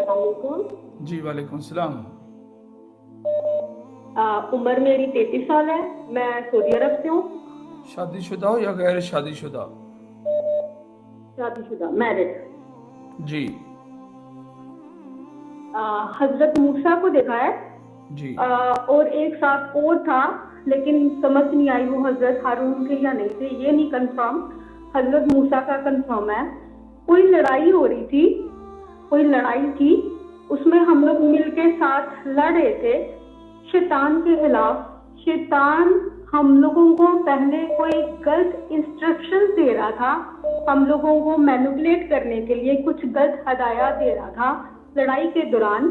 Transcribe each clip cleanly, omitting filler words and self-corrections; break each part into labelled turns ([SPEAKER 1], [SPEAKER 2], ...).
[SPEAKER 1] السلام علیکم.
[SPEAKER 2] جی وعلیکم السلام.
[SPEAKER 1] عمر میری 33 سال ہے. میں سعودی عرب سے ہوں.
[SPEAKER 2] شادی شدہ ہو یا غیر شادی شدہ؟
[SPEAKER 1] شادی شدہ، میرڈ.
[SPEAKER 2] جی
[SPEAKER 1] حضرت موسیٰ کو دیکھا ہے
[SPEAKER 2] جی
[SPEAKER 1] اور ایک ساتھ اور تھا، لیکن سمجھ نہیں آئی وہ حضرت ہارون تھے یا نہیں تھے، یہ نہیں کنفرم. حضرت موسیٰ کا کنفرم ہے. کوئی لڑائی ہو رہی تھی، کوئی لڑائی تھی، اس میں ہم لوگ مل کے ساتھ لڑ رہے تھے شیطان کے خلاف. شیطان ہم لوگوں کو پہلے کوئی غلط انسٹرکشن دے رہا تھا، ہم لوگوں کو مینپولیٹ کرنے کے لیے کچھ غلط ہدایات دے رہا تھا لڑائی کے دوران.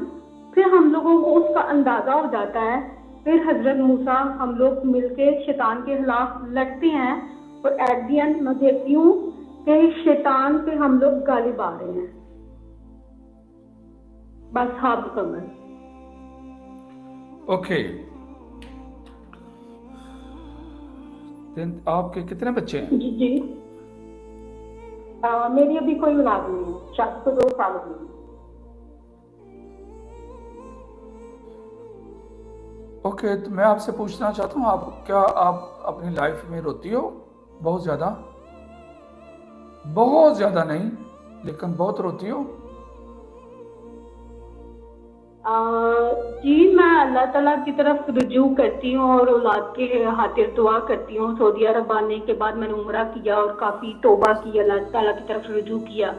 [SPEAKER 1] پھر ہم لوگوں کو اس کا اندازہ ہو جاتا ہے. پھر حضرت موسیٰ ہم لوگ مل کے شیطان کے خلاف لڑتے ہیں اور ایٹ دی اینڈ میں دیکھتی ہوں کہ شیطان پہ ہم لوگ غالب آ رہے ہیں. بس ہاں خبر.
[SPEAKER 2] اوکے. آپ کے کتنے بچے ہیں؟
[SPEAKER 1] جی جی میری ابھی کوئی اولاد نہیں ہے، شادی کو 2 سال ہوئے ہیں.
[SPEAKER 2] اوکے، تو میں آپ سے پوچھنا چاہتا ہوں، کیا آپ اپنی لائف میں روتی ہو؟ بہت زیادہ؟ بہت زیادہ نہیں لیکن بہت روتی ہو؟
[SPEAKER 1] جی میں اللہ تعالیٰ کی طرف رجوع کرتی ہوں اور اولاد کے خاطر دعا کرتی ہوں. سعودی عرب آنے کے بعد میں نے عمرہ کیا اور کافی توبہ کی، اللہ تعالیٰ کی طرف رجوع کیا.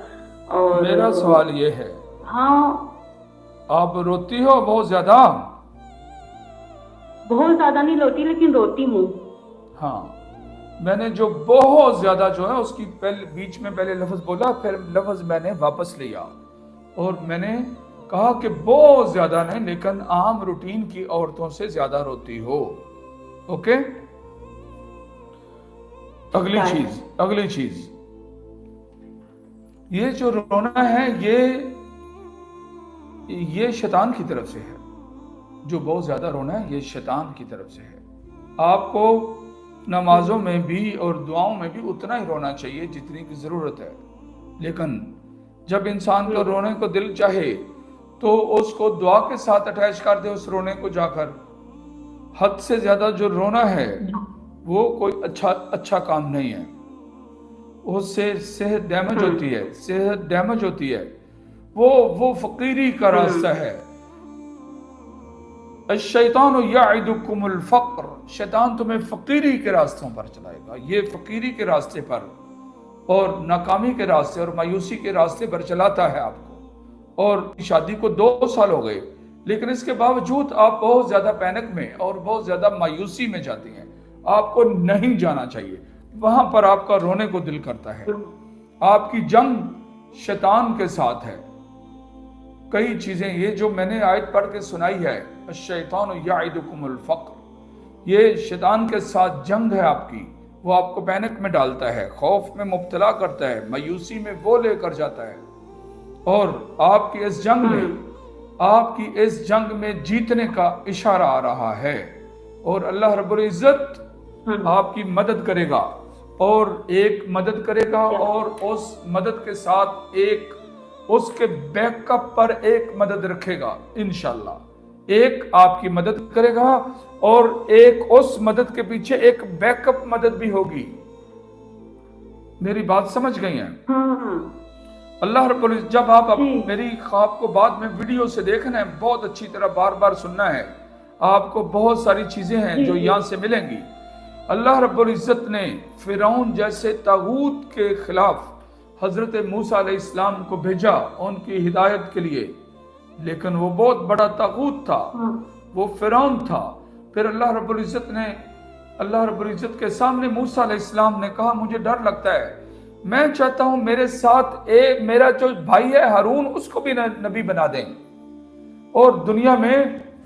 [SPEAKER 1] اور
[SPEAKER 2] میرا سوال یہ ہے،
[SPEAKER 1] ہاں
[SPEAKER 2] آپ روتی ہو بہت زیادہ؟
[SPEAKER 1] بہت زیادہ نہیں روتی لیکن روتی ہوں.
[SPEAKER 2] ہاں، میں نے جو بہت زیادہ جو ہے اس کی بیچ میں پہلے لفظ بولا، پھر لفظ میں نے واپس لیا اور میں نے کہا کہ بہت زیادہ نہیں لیکن عام روٹین کی عورتوں سے زیادہ روتی ہو. اوکے. اگلی چیز یہ جو رونا ہے یہ شیطان کی طرف سے ہے. جو بہت زیادہ رونا ہے یہ شیطان کی طرف سے ہے. آپ کو نمازوں میں بھی اور دعاؤں میں بھی اتنا ہی رونا چاہیے جتنی کی ضرورت ہے، لیکن جب انسان کو رونے کو دل چاہے تو اس کو دعا کے ساتھ اٹیچ کر دے اس رونے کو جا کر. حد سے زیادہ جو رونا ہے وہ کوئی اچھا کام نہیں ہے. اس سے صحت ڈیمیج ہوتی ہے. وہ فقیری کا راستہ ہے. الشیطان یعدکم الفقر، شیطان تمہیں فقیری کے راستوں پر چلائے گا. یہ فقیری کے راستے پر اور ناکامی کے راستے اور مایوسی کے راستے پر چلاتا ہے آپ کو. اور شادی کو 2 سال ہو گئے لیکن اس کے باوجود آپ بہت زیادہ پینک میں اور بہت زیادہ مایوسی میں جاتی ہیں. آپ کو نہیں جانا چاہیے، وہاں پر آپ کا رونے کو دل کرتا ہے. آپ کی جنگ شیطان کے ساتھ ہے. کئی چیزیں یہ جو میں نے آیت پڑھ کے سنائی ہے، الشیطان یعدکم الفقر، یہ شیطان کے ساتھ جنگ ہے آپ کی. وہ آپ کو پینک میں ڈالتا ہے، خوف میں مبتلا کرتا ہے، مایوسی میں وہ لے کر جاتا ہے. اور آپ کی اس جنگ میں جیتنے کا اشارہ آ رہا ہے. اور اللہ رب العزت آپ کی مدد کرے گا اور ایک مدد کرے گا اور اس مدد کے ساتھ ایک اس کے بیک اپ پر ایک مدد رکھے گا انشاءاللہ. ایک آپ کی مدد کرے گا اور ایک اس مدد کے پیچھے ایک بیک اپ مدد بھی ہوگی. میری بات سمجھ گئی ہیں؟ اللہ رب العزت جب آپ میری خواب کو بعد میں ویڈیو سے دیکھنا ہے، بہت اچھی طرح بار بار سننا ہے. آپ کو بہت ساری چیزیں ہیں جو یہاں سے ملیں گی. اللہ رب العزت نے فرعون جیسے طاغوت کے خلاف حضرت موسیٰ علیہ السلام کو بھیجا ان کی ہدایت کے لیے، لیکن وہ بہت بڑا طاغوت تھا، وہ فرعون تھا. پھر اللہ رب العزت کے سامنے موسیٰ علیہ السلام نے کہا مجھے ڈر لگتا ہے، میں چاہتا ہوں میرے ساتھ میرا جو بھائی ہے ہارون اس کو بھی نبی بنا دیں. اور دنیا میں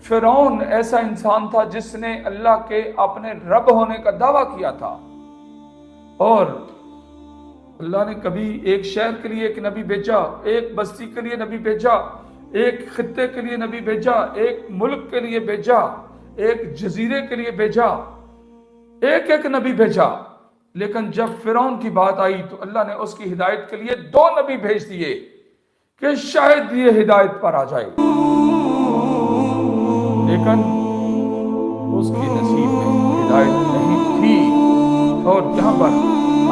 [SPEAKER 2] فرعون ایسا انسان تھا جس نے اللہ کے اپنے رب ہونے کا دعویٰ کیا تھا. اور اللہ نے کبھی ایک شہر کے لیے ایک نبی بھیجا، ایک بستی کے لیے نبی بھیجا، ایک خطے کے لیے نبی بھیجا، ایک ملک کے لیے بھیجا، ایک جزیرے کے لیے بھیجا، ایک نبی بھیجا. لیکن جب فرعون کی بات آئی تو اللہ نے اس کی ہدایت کے لیے 2 نبی بھیج دیے کہ شاید یہ ہدایت پر آ جائے، لیکن اس کی نصیب میں ہدایت نہیں تھی۔ اور یہاں پر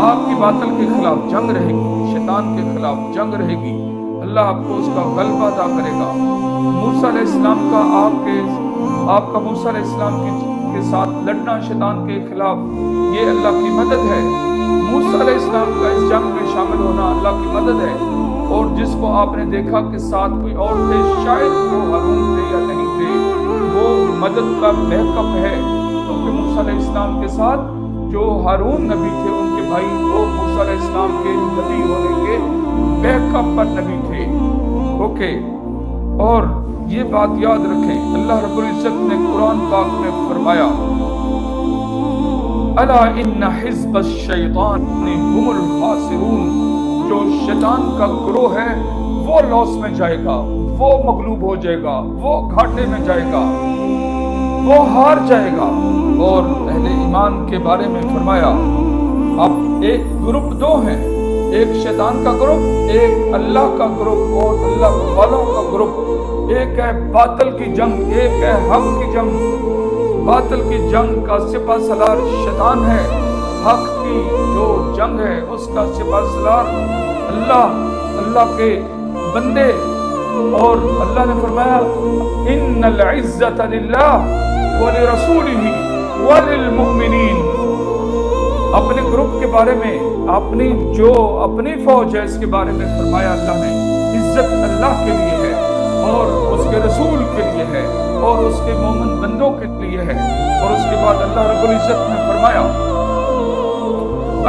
[SPEAKER 2] آپ کی باطل کے خلاف جنگ رہے گی، شیطان کے خلاف جنگ رہے گی، اللہ آپ کو اس کا غلبہ عطا کرے گا۔ موسیٰ علیہ السلام کا آپ کا موسیٰ علیہ السلام کے ساتھ لڑنا شیطان کے خلاف، یہ اللہ کی مدد ہے۔ موسیٰ علیہ السلام کا اس جنگ میں شامل ہونا اللہ کی مدد ہے۔ اور جس کو آپ نے دیکھا کہ ساتھ کوئی اور تھے، شاید وہ ہارون تھے یا نہیں تھے، وہ مدد کا بیک اپ ہے، کیونکہ موسیٰ علیہ السلام کے ساتھ جو ہارون نبی تھے ان کے بھائی، وہ موسیٰ علیہ السلام کے نبی ہونے کے بیک اپ پر نبی تھے۔ اوکے، اور یہ بات یاد رکھیں، اللہ رب العزت نے قرآن پاک میں فرمایا الا ان حزب الشیطان هم الخاسرون، جو شیطان کا گروہ ہے وہ لاس میں جائے گا، وہ مغلوب ہو جائے گا، وہ گھاٹے میں جائے گا، وہ ہار جائے گا۔ اور اہل ایمان کے بارے میں فرمایا اب ایک گروپ دو ہیں، ایک شیطان کا گروپ، ایک اللہ کا گروپ اور اللہ والوں کا گروپ۔ ایک ہے باطل کی جنگ، ایک ہے حق کی جنگ۔ باطل کی جنگ کا سپہ سالار شیطان ہے، حق کی جو جنگ ہے اس کا سپہ سالار اللہ کے بندے۔ اور اللہ نے فرمایا ان العزت للہ ولرسولہ وللمؤمنین۔ اپنے گروپ کے بارے میں، اپنی فوج ہے اس کے بارے میں فرمایا اللہ نے عزت اللہ کے لیے ہے اور اس کے رسول کے لیے ہے اور اس کے مومن بندوں کے لیے ہے۔ اور اس کے بعد اللہ رب العزت نے فرمایا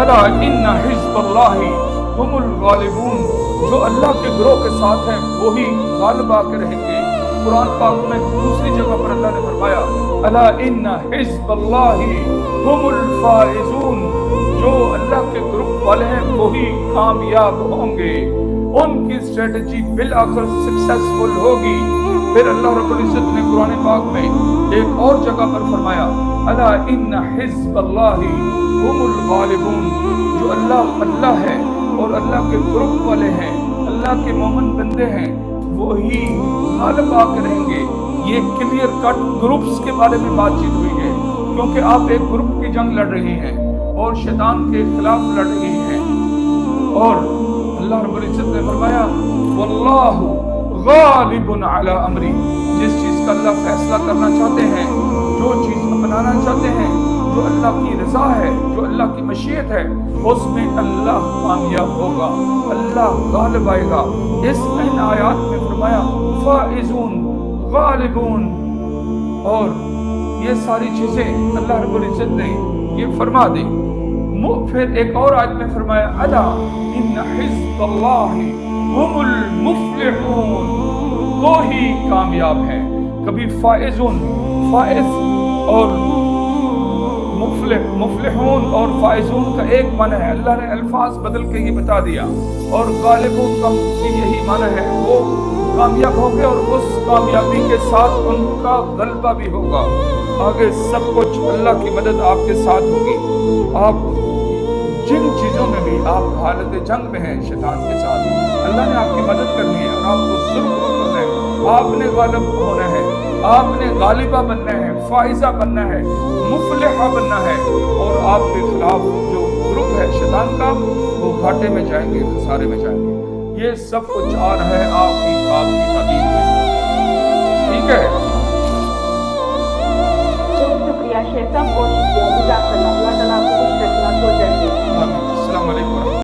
[SPEAKER 2] الا ان حزب اللہ هم الغالبون، جو اللہ کے گروہ کے ساتھ ہیں وہی غالب آ کے رہیں گے۔ قرآن پاک میں دوسری جگہ پر اللہ نے فرمایا الا ان حزب اللہ هم الفائزون، جو اللہ کے گروپ والے ہیں وہی کامیاب ہوں گے، ان کی اسٹریٹجی بالآخر سکسیسفل ہوگی۔ پھر اللہ رب العزت نے قرآن پاک میں ایک اور جگہ پر فرمایا الا ان حزب اللہ هم الغالبون، جو اللہ ہے اور اللہ کے گروپ والے ہیں، اللہ کے مومن بندے ہیں، وہی غالب آ کے رہیں گے۔ یہ کلیئر کٹ گروپس کے بارے میں بات چیت ہوئی ہے، کیونکہ آپ ایک گروپ کی جنگ لڑ رہی ہیں اور شیطان کے خلاف لڑ رہی ہیں۔ اور اللہ رب العزت نے فرمایا واللہ غالب علی امری، جس چیز کا اللہ فیصلہ کرنا چاہتے ہیں، جو چیز اپنانا چاہتے ہیں، جو اللہ کی رضا ہے، جو اللہ کی مشیت ہے، اس میں اللہ کامیاب ہوگا، اللہ غالب آئے گا۔ ان آیات میں فرمایا فائزون غالبون، اور یہ ساری چیزیں اللہ رب العزت نے یہ فرما دی۔ پھر ایک اور آیت میں فرمایا الا ان حزب اللہ هم المفلحون، وہی کامیاب ہیں۔ کبھی فائز اور مفلحون اور فائزون کا ایک معنی ہے، اللہ نے الفاظ بدل کے یہ بتا دیا، اور غالبوں کا یہی معنی ہے، وہ کامیاب ہوں گے اور اس کامیابی کے ساتھ ان کا غلبہ بھی ہوگا۔ آگے سب کچھ اللہ کی مدد آپ کے ساتھ ہوگی۔ آپ جن چیزوں میں بھی آپ حالت جنگ میں ہیں شیطان کے ساتھ، اللہ نے آپ کی مدد کرنی ہے اور آپ کو ضرور کرنا ہے۔ آپ نے غالب ہونا ہے، آپ نے غالبہ بننا ہے، فائزہ بننا ہے، مفلحہ بننا ہے، اور آپ کے خلاف جو گروپ ہے شیطان کا وہ گھاٹے میں جائیں گے، خسارے میں جائیں گے۔ یہ سب کچھ آ رہا ہے آپ کی